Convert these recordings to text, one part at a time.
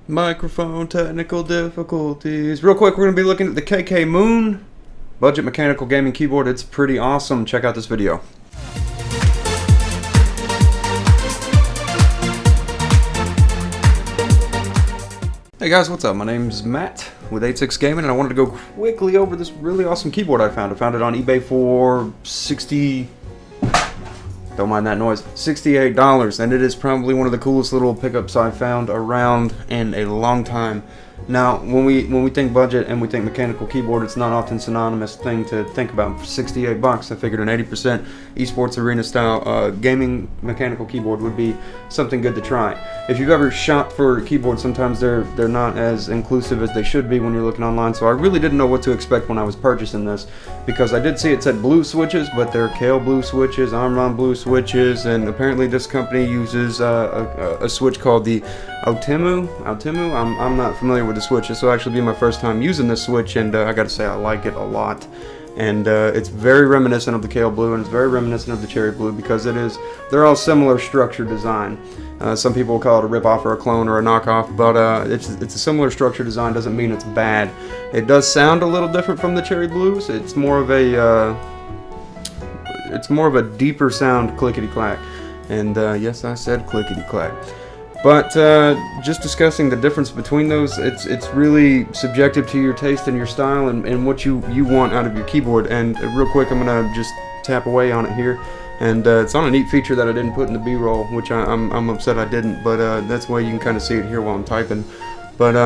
Microphone technical difficulties. Real quick, we're going to be looking at the KKMOON budget mechanical gaming keyboard. It's pretty awesome. Check out this video. Hey guys, what's up? My name's Matt with 86 Gaming, and I wanted to go quickly over this really awesome keyboard I found. I found it on eBay for don't mind that noise, $68, and it is probably one of the coolest little pickups I've found around in a long time. Now, when we think budget and we think mechanical keyboard, it's not often synonymous thing to think about. For $68, I figured an 80% esports arena style gaming mechanical keyboard would be something good to try. If you've ever shopped for keyboards, sometimes they're not as inclusive as they should be when you're looking online. So I really didn't know what to expect when I was purchasing this, because I did see it said blue switches, but they're Kale blue switches, Armron blue switches, and apparently this company uses a switch called the Otemu. I'm not familiar with the switch. This will actually be my first time using this switch, and I gotta say I like it a lot. And it's very reminiscent of the Kale blue, and it's very reminiscent of the cherry blue, because they're all similar structure design. Some people will call it a rip-off or a clone or a knockoff, but it's a similar structure design. Doesn't mean it's bad. It does sound a little different from the cherry blues. It's more of a deeper sound, clickety-clack. And yes, I said clickety-clack. But just discussing the difference between those, it's really subjective to your taste and your style and what you want out of your keyboard. And real quick, I'm gonna just tap away on it here, and it's on a neat feature that I didn't put in the B-roll, which I'm upset I didn't. But that's why you can kind of see it here while I'm typing. But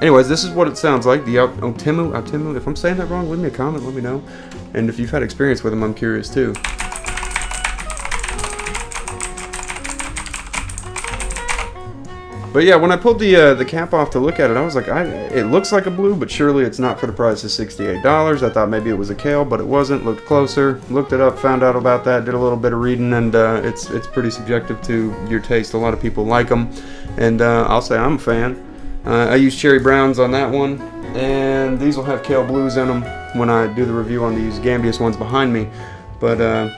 anyways, this is what it sounds like. The Otemu. If I'm saying that wrong, leave me a comment, let me know. And if you've had experience with them, I'm curious too. But yeah, when I pulled the cap off to look at it, I was like, it looks like a blue, but surely it's not for the price of $68. I thought maybe it was a Kale, but it wasn't. Looked closer, looked it up, found out about that, did a little bit of reading, and it's pretty subjective to your taste. A lot of people like them, and I'll say I'm a fan. I use cherry browns on that one, and these will have Kale blues in them when I do the review on these Gambius ones behind me. But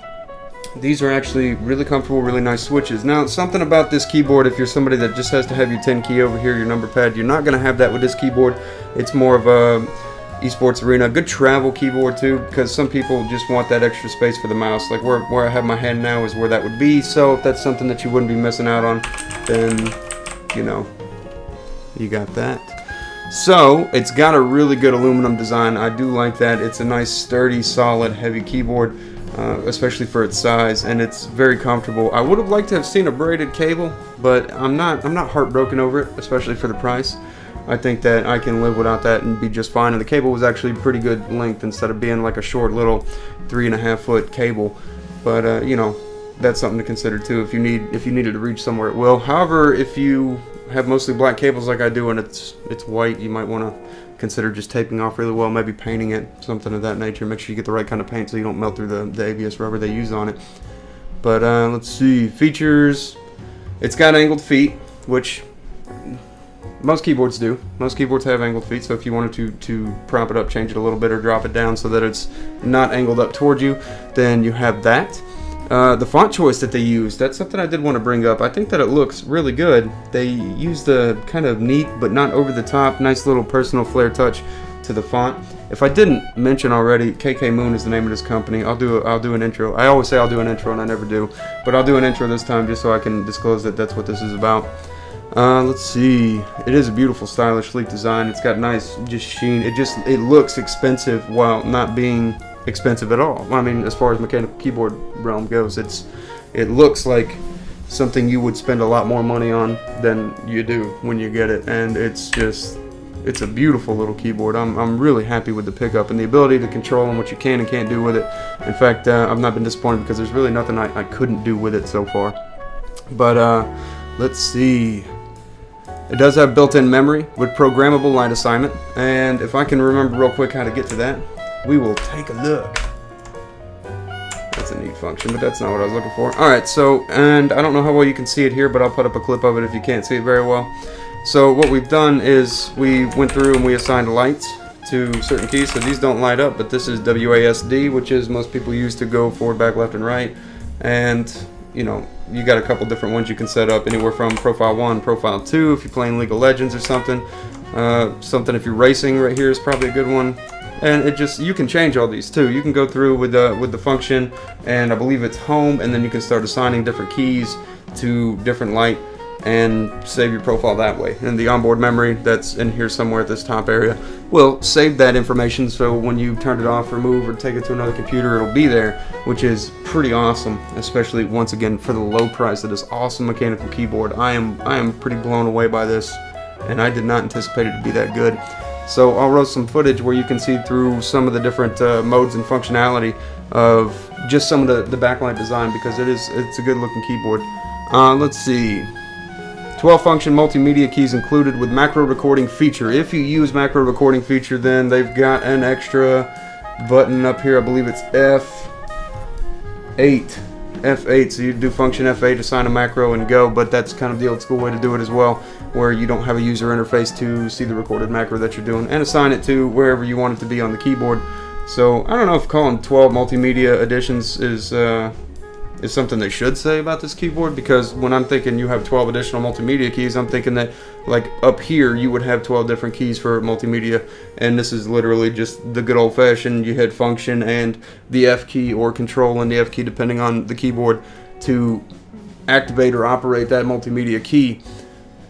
these are actually really comfortable, really nice switches. Now, something about this keyboard, if you're somebody that just has to have your 10 key over here, your number pad, you're not going to have that with this keyboard. It's more of a esports arena, good travel keyboard too, because some people just want that extra space for the mouse. Like where I have my hand now is where that would be. So if that's something that you wouldn't be missing out on, then, you know, you got that. So it's got a really good aluminum design. I do like that. It's a nice, sturdy, solid, heavy keyboard. Especially for its size, and it's very comfortable. I would have liked to have seen a braided cable, but I'm not heartbroken over it, especially for the price. I think that I can live without that and be just fine. And the cable was actually pretty good length instead of being like a short little 3.5 foot cable. But you know, that's something to consider too. If you needed to reach somewhere, it will. However, if you have mostly black cables like I do, and it's white, you might want to consider just taping off really well, maybe painting it, something of that nature. Make sure you get the right kind of paint so you don't melt through the ABS rubber they use on it. But let's see, features. It's got angled feet, which most keyboards do. Most keyboards have angled feet, so if you wanted to prop it up, change it a little bit, or drop it down so that it's not angled up toward you, then you have that. The font choice that they use, that's something I did want to bring up. I think that it looks really good. They use the kind of neat but not over the top, nice little personal flair touch to the font. If I didn't mention already, KKMOON is the name of this company. I'll do an intro. I always say I'll do an intro and I never do, but I'll do an intro this time just so I can disclose that that's what this is about. Let's see. It is a beautiful, stylish, sleek design. It's got nice just sheen. It looks expensive while not being expensive at all. I mean, as far as mechanical keyboard realm goes, it looks like something you would spend a lot more money on than you do when you get it, and it's a beautiful little keyboard. I'm really happy with the pickup and the ability to control and what you can and can't do with it. In fact, I've not been disappointed because there's really nothing I couldn't do with it so far. But let's see. It does have built-in memory with programmable line assignment, and if I can remember real quick how to get to that, we will take a look. That's a neat function, but that's not what I was looking for. Alright, so, and I don't know how well you can see it here, but I'll put up a clip of it if you can't see it very well. So what we've done is we went through and we assigned lights to certain keys. So these don't light up, but this is WASD, which is most people use to go forward, back, left, and right. And you know, you got a couple different ones you can set up, anywhere from profile 1, profile 2 if you're playing League of Legends or something. Something if you're racing right here is probably a good one. And it just, you can change all these too. You can go through with the function, and I believe it's home, and then you can start assigning different keys to different light and save your profile that way. And the onboard memory that's in here somewhere at this top area will save that information, so when you turn it off or move or take it to another computer, it'll be there, which is pretty awesome, especially once again for the low price of this awesome mechanical keyboard. I am pretty blown away by this, and I did not anticipate it to be that good. So I'll roast some footage where you can see through some of the different modes and functionality of just some of the backlight design, because it's a good looking keyboard. Let's see. 12 function multimedia keys included with macro recording feature. If you use macro recording feature, then they've got an extra button up here. I believe it's F8. So you do function F8, assign a macro, and go. But that's kind of the old school way to do it as well, where you don't have a user interface to see the recorded macro that you're doing and assign it to wherever you want it to be on the keyboard. So I don't know if calling 12 multimedia additions is something they should say about this keyboard, because when I'm thinking you have 12 additional multimedia keys, I'm thinking that like up here you would have 12 different keys for multimedia, and this is literally just the good old-fashioned, you hit function and the F key, or control and the F key depending on the keyboard, to activate or operate that multimedia key.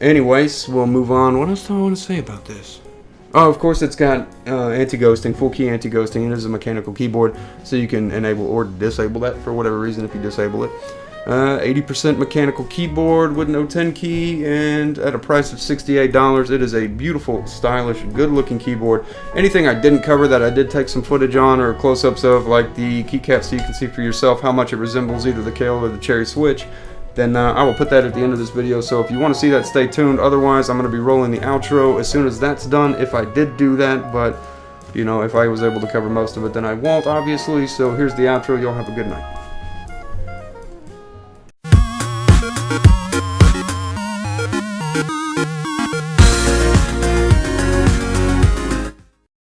Anyways, we'll move on. What else do I want to say about this? Oh, of course, it's got anti-ghosting, full key anti-ghosting. It is a mechanical keyboard, so you can enable or disable that for whatever reason if you disable it. 80% mechanical keyboard with no 10 key, and at a price of $68. It is a beautiful, stylish, good-looking keyboard. Anything I didn't cover that I did take some footage on, or close-ups of, like the keycap, so you can see for yourself how much it resembles either the Kale or the Cherry Switch, then I will put that at the end of this video. So if you want to see that, stay tuned. Otherwise, I'm going to be rolling the outro as soon as that's done, if I did do that. But, you know, if I was able to cover most of it, then I won't, obviously. So here's the outro. Y'all have a good night.